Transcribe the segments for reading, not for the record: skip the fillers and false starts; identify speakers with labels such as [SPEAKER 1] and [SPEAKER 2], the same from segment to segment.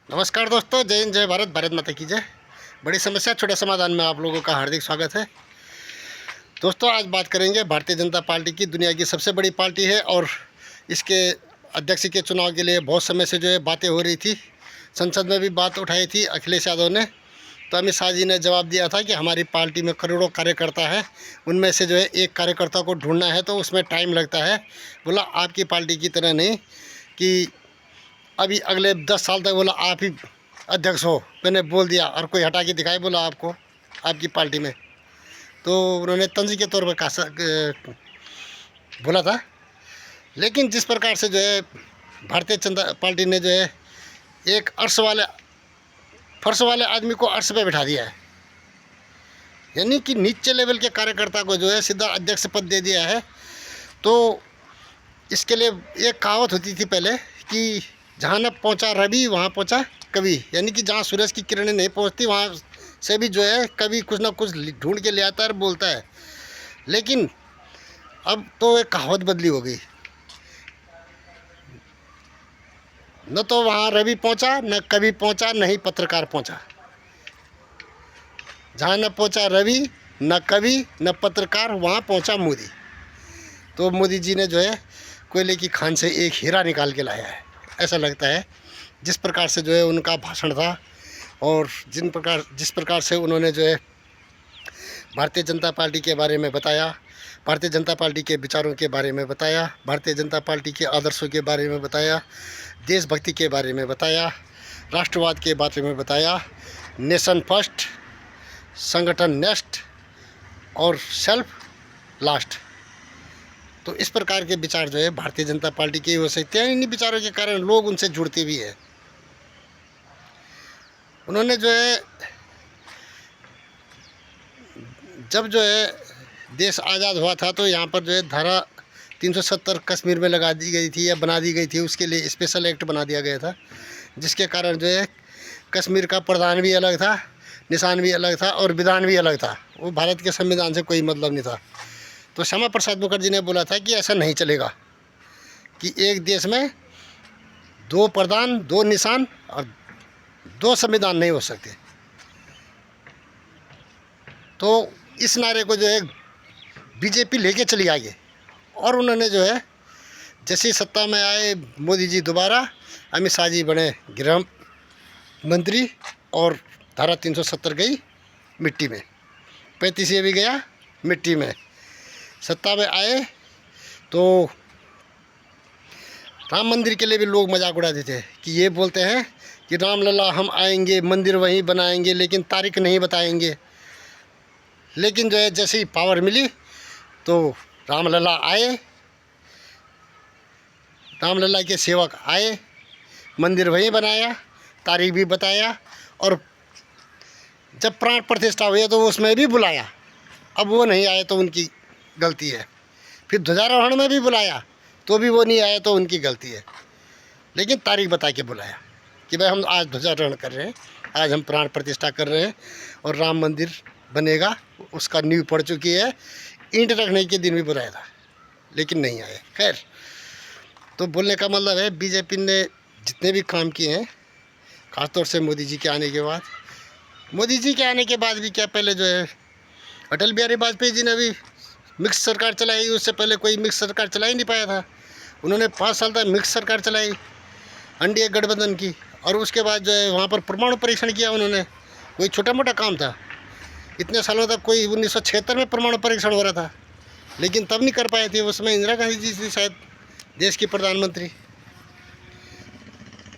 [SPEAKER 1] नमस्कार दोस्तों, जय हिंद, जय भारत, भारत माता की जय। बड़ी समस्या छोटे समाधान में आप लोगों का हार्दिक स्वागत है। दोस्तों, आज बात करेंगे भारतीय जनता पार्टी की। दुनिया की सबसे बड़ी पार्टी है और इसके अध्यक्ष के चुनाव के लिए बहुत समय से बातें हो रही थी। संसद में भी बात उठाई थी अखिलेश यादव ने। तो अमित शाह जी ने जवाब दिया था कि हमारी पार्टी में करोड़ों कार्यकर्ता है, उनमें से एक कार्यकर्ता को ढूंढना है तो उसमें टाइम लगता है। बोला आपकी पार्टी की तरह नहीं कि अभी अगले 10 साल तक बोला आप ही अध्यक्ष हो। मैंने बोल दिया और कोई हटा के दिखाई बोला आपको आपकी पार्टी में, तो उन्होंने तंज के तौर पर कहा बोला था। लेकिन जिस प्रकार से भारतीय जनता पार्टी ने एक फर्श वाले आदमी को अर्श पे बिठा दिया है, यानी कि नीचे लेवल के कार्यकर्ता को सीधा अध्यक्ष पद दे दिया है। तो इसके लिए एक कहावत होती थी पहले कि जहाँ न पहुँचा रवि वहाँ पहुँचा कवि, यानी कि जहाँ सूरज की किरणें नहीं पहुँचती वहाँ से भी कवि कुछ ना कुछ ढूंढ के ले आता है और बोलता है। लेकिन अब तो एक कहावत बदली हो गई, न तो वहाँ रवि पहुँचा, न कवि पहुँचा, न ही पत्रकार पहुँचा। जहाँ न पहुँचा रवि, न कवि, न पत्रकार, वहाँ पहुँचा मोदी। तो मोदी जी ने कोयले की खान से एक हीरा निकाल के लाया है, ऐसा लगता है। जिस प्रकार से उनका भाषण था और जिस प्रकार से उन्होंने भारतीय जनता पार्टी के बारे में बताया, भारतीय जनता पार्टी के विचारों के बारे में बताया, भारतीय जनता पार्टी के आदर्शों के बारे में बताया, देशभक्ति के बारे में बताया, राष्ट्रवाद के बारे में बताया, नेशन फर्स्ट, संगठन नेक्स्ट और सेल्फ लास्ट। तो इस प्रकार के विचार भारतीय जनता पार्टी के हो सकते हैं। इन्हीं विचारों के कारण लोग उनसे जुड़ते भी हैं। उन्होंने जब देश आज़ाद हुआ था तो यहाँ पर धारा 370 कश्मीर में लगा दी गई थी या बना दी गई थी। उसके लिए स्पेशल एक्ट बना दिया गया था, जिसके कारण कश्मीर का प्रधान भी अलग था, निशान भी अलग था और विधान भी अलग था। वो भारत के संविधान से कोई मतलब नहीं था। तो श्यामा प्रसाद मुखर्जी ने बोला था कि ऐसा नहीं चलेगा कि एक देश में 2 प्रधान, 2 निशान और 2 संविधान नहीं हो सकते। तो इस नारे को बीजेपी लेके चली आगे और उन्होंने जैसे सत्ता में आए मोदी जी दोबारा, अमित शाह जी बने गृह मंत्री और धारा 370 गई मिट्टी में, 35 भी गया मिट्टी में। सत्ता में आए तो राम मंदिर के लिए भी लोग मजाक उड़ाते थे कि ये बोलते हैं कि रामलला हम आएंगे, मंदिर वहीं बनाएंगे, लेकिन तारीख नहीं बताएंगे। लेकिन जैसे ही पावर मिली तो रामलला आए, रामलला के सेवक आए, मंदिर वहीं बनाया, तारीख भी बताया और जब प्राण प्रतिष्ठा हुई तो उसमें भी बुलाया। अब वो नहीं आए तो उनकी गलती है। फिर ध्वजारोहण में भी बुलाया तो भी वो नहीं आए तो उनकी गलती है। लेकिन तारीख बता के बुलाया कि भाई हम आज ध्वजारोहण कर रहे हैं, आज हम प्राण प्रतिष्ठा कर रहे हैं और राम मंदिर बनेगा, उसका नींव पड़ चुकी है। ईंट रखने के दिन भी बुलाया था लेकिन नहीं आए। खैर, तो बोलने का मतलब है बीजेपी ने जितने भी काम किए हैं, ख़ासतौर से मोदी जी के आने के बाद, भी क्या पहले अटल बिहारी वाजपेयी जी ने भी मिक्स सरकार चलाई। उससे पहले कोई मिक्स सरकार चला ही नहीं पाया था। उन्होंने 5 साल तक मिक्स सरकार चलाई एनडीए गठबंधन की, और उसके बाद वहाँ पर परमाणु परीक्षण किया उन्होंने। कोई छोटा मोटा काम था? इतने सालों तक कोई 1976 में परमाणु परीक्षण हो रहा था, लेकिन तब नहीं कर पाए थे। उसमें इंदिरा गांधी जी थी शायद देश की प्रधानमंत्री।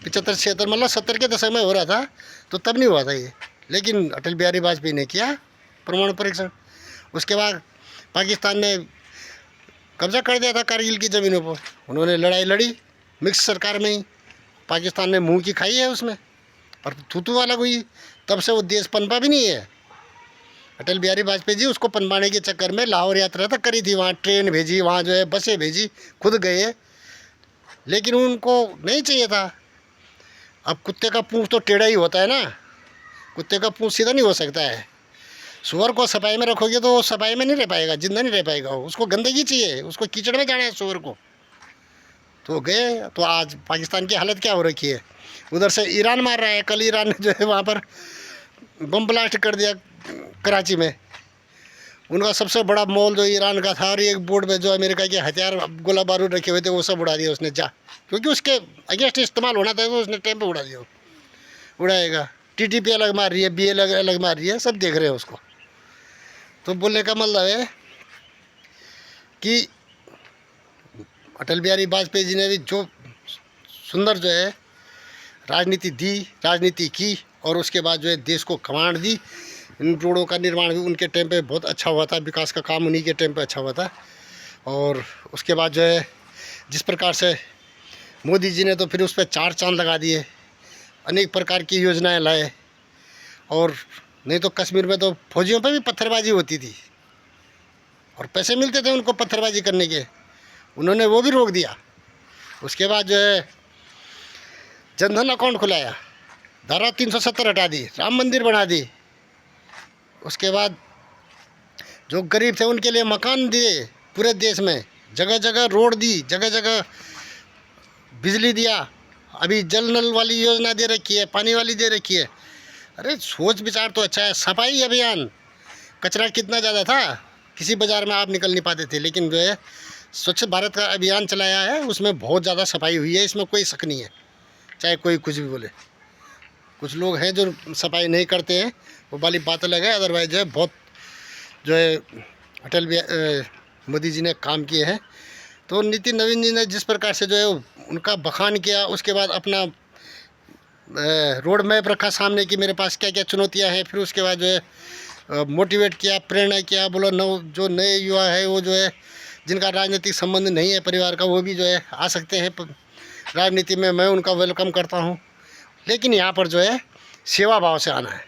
[SPEAKER 1] 75-76 मतलब 70 के दशक में हो रहा था, तो तब नहीं हुआ था ये। लेकिन अटल बिहारी वाजपेयी ने किया परमाणु परीक्षण। उसके बाद पाकिस्तान ने कब्जा कर दिया था कारगिल की ज़मीनों पर। उन्होंने लड़ाई लड़ी मिक्स सरकार में ही, पाकिस्तान ने मुंह की खाई है उसमें और थूथू वाला हुई। तब से वो देश पनपा भी नहीं है। अटल बिहारी वाजपेयी जी उसको पनपाने के चक्कर में लाहौर यात्रा तक करी थी, वहाँ ट्रेन भेजी, वहाँ बसें भेजी, खुद गए, लेकिन उनको नहीं चाहिए था। अब कुत्ते का पूँछ तो टेढ़ा ही होता है ना, कुत्ते का पूँछ सीधा नहीं हो सकता है। सूअर को सफाई में रखोगे तो वो सफाई में नहीं रह पाएगा, जिंदा नहीं रह पाएगा। उसको गंदगी चाहिए, उसको कीचड़ में जाना है सूअर को। तो गए, तो आज पाकिस्तान की हालत क्या हो रखी है? उधर से ईरान मार रहा है। कल ईरान ने जो है वहाँ पर बम ब्लास्ट कर दिया कराची में। उनका सबसे बड़ा मॉल जो ईरान का था, और एक बोर्ड में जो अमेरिका के हथियार गोला बारूद रखे हुए थे वो सब उड़ा दिया उसने, जा क्योंकि उसके अगेंस्ट इस्तेमाल होना था तो उसने टाइम पे उड़ा दिया। उड़ाएगा। टीटीपी अलग मार रही है, बी अलग मार रही है, सब देख रहे हैं उसको। तो बोलने का मतलब है कि अटल बिहारी वाजपेयी जी ने भी जो सुंदर जो है राजनीति दी, राजनीति की, और उसके बाद जो है देश को कमांड दी। इन रोडों का निर्माण भी उनके टाइम पे बहुत अच्छा हुआ था, विकास का काम उन्हीं के टाइम पे अच्छा हुआ था। और उसके बाद जो है जिस प्रकार से मोदी जी ने तो फिर उस पर 4 चांद लगा दिए, अनेक प्रकार की योजनाएं लाए। और नहीं तो कश्मीर में तो फौजियों पर भी पत्थरबाजी होती थी और पैसे मिलते थे उनको पत्थरबाजी करने के, उन्होंने वो भी रोक दिया। उसके बाद जो है जनधन अकाउंट खुलाया, धारा 370 हटा दी, राम मंदिर बना दी। उसके बाद जो गरीब थे उनके लिए मकान दिए पूरे देश में, जगह जगह रोड दी, जगह जगह बिजली दिया। अभी जल नल वाली योजना दे रखी है, पानी वाली दे रखी है। अरे सोच विचार तो अच्छा है। सफाई अभियान, कचरा कितना ज़्यादा था, किसी बाज़ार में आप निकल नहीं पाते थे, लेकिन जो है स्वच्छ भारत का अभियान चलाया है, उसमें बहुत ज़्यादा सफाई हुई है, इसमें कोई शक नहीं है, चाहे कोई कुछ भी बोले। कुछ लोग हैं जो सफाई नहीं करते हैं, वो वाली बात अलग है। अदरवाइज जो है बहुत जो है मोदी जी ने काम किए हैं। तो नितिन नवीन जी ने जिस प्रकार से जो है उनका बखान किया, उसके बाद अपना रोड मैप रखा सामने कि मेरे पास क्या क्या चुनौतियां हैं, फिर उसके बाद जो है मोटिवेट किया, प्रेरणा किया, बोला जो नए युवा है वो जो है जिनका राजनीतिक संबंध नहीं है परिवार का, वो भी जो है आ सकते हैं राजनीति में, मैं उनका वेलकम करता हूँ। लेकिन यहाँ पर जो है सेवा भाव से आना है।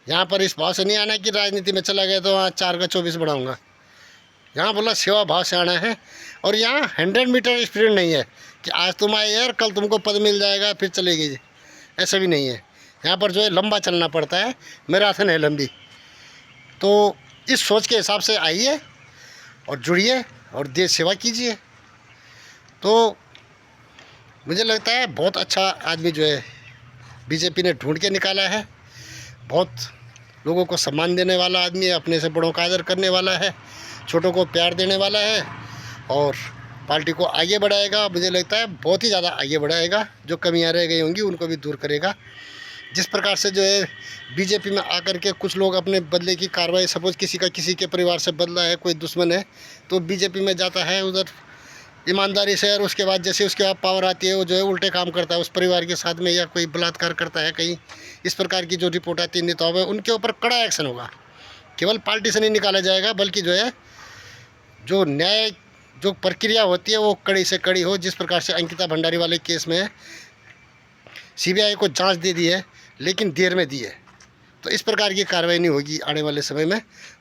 [SPEAKER 1] यहाँ पर इस भाव से नहीं आना कि राजनीति में चला गया तो वहाँ 4 का 24 बढ़ाऊँगा। यहाँ बोला सेवा भाव से आना है। और यहाँ 100 मीटर स्प्रिंट नहीं है कि आज तुम आए यार कल तुमको पद मिल जाएगा फिर चलेगी, ऐसा भी नहीं है। यहाँ पर जो है लंबा चलना पड़ता है, मैराथन है लंबी। तो इस सोच के हिसाब से आइए और जुड़िए और देश सेवा कीजिए। तो मुझे लगता है बहुत अच्छा आदमी जो है बीजेपी ने ढूंढ के निकाला है। बहुत लोगों को सम्मान देने वाला आदमी है, अपने से बड़ों का आदर करने वाला है, छोटों को प्यार देने वाला है, और पार्टी को आगे बढ़ाएगा। मुझे लगता है बहुत ही ज़्यादा आगे बढ़ाएगा। जो कमियां रह गई होंगी उनको भी दूर करेगा। जिस प्रकार से जो है बीजेपी में आकर के कुछ लोग अपने बदले की कार्रवाई, सपोज किसी के परिवार से बदला है, कोई दुश्मन है तो बीजेपी में जाता है उधर ईमानदारी से, और उसके बाद जैसे उसके बाद पावर आती है वो जो है उल्टे काम करता है उस परिवार के साथ में, या कोई बलात्कार करता है कहीं, इस प्रकार की जो रिपोर्ट आती है नेताओं में, उनके ऊपर कड़ा एक्शन होगा। केवल पार्टी से नहीं निकाला जाएगा, बल्कि जो है जो न्याय जो प्रक्रिया होती है वो कड़ी से कड़ी हो। जिस प्रकार से अंकिता भंडारी वाले केस में सीबीआई को जांच दे दी है लेकिन देर में दी है, तो इस प्रकार की कार्रवाई नहीं होगी आने वाले समय में।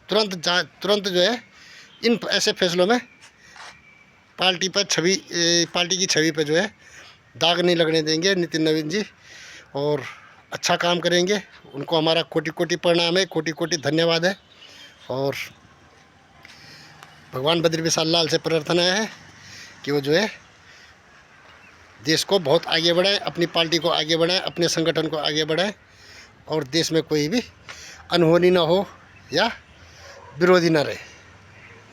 [SPEAKER 1] तुरंत जो है इन ऐसे फैसलों में पार्टी की छवि पर जो है दाग नहीं लगने देंगे नितिन नवीन जी, और अच्छा काम करेंगे। उनको हमारा कोटि कोटि प्रणाम है, कोटि कोटि धन्यवाद है। और भगवान बद्री विशाल लाल से प्रार्थना है कि वो जो है देश को बहुत आगे बढ़ाए, अपनी पार्टी को आगे बढ़ाए, अपने संगठन को आगे बढ़ाए, और देश में कोई भी अनहोनी ना हो या विरोधी ना रहे।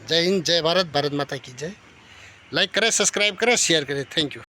[SPEAKER 1] जय हिंद, जय भारत, भारत माता की जय। लाइक करें, सब्सक्राइब करें, शेयर करें। Thank you.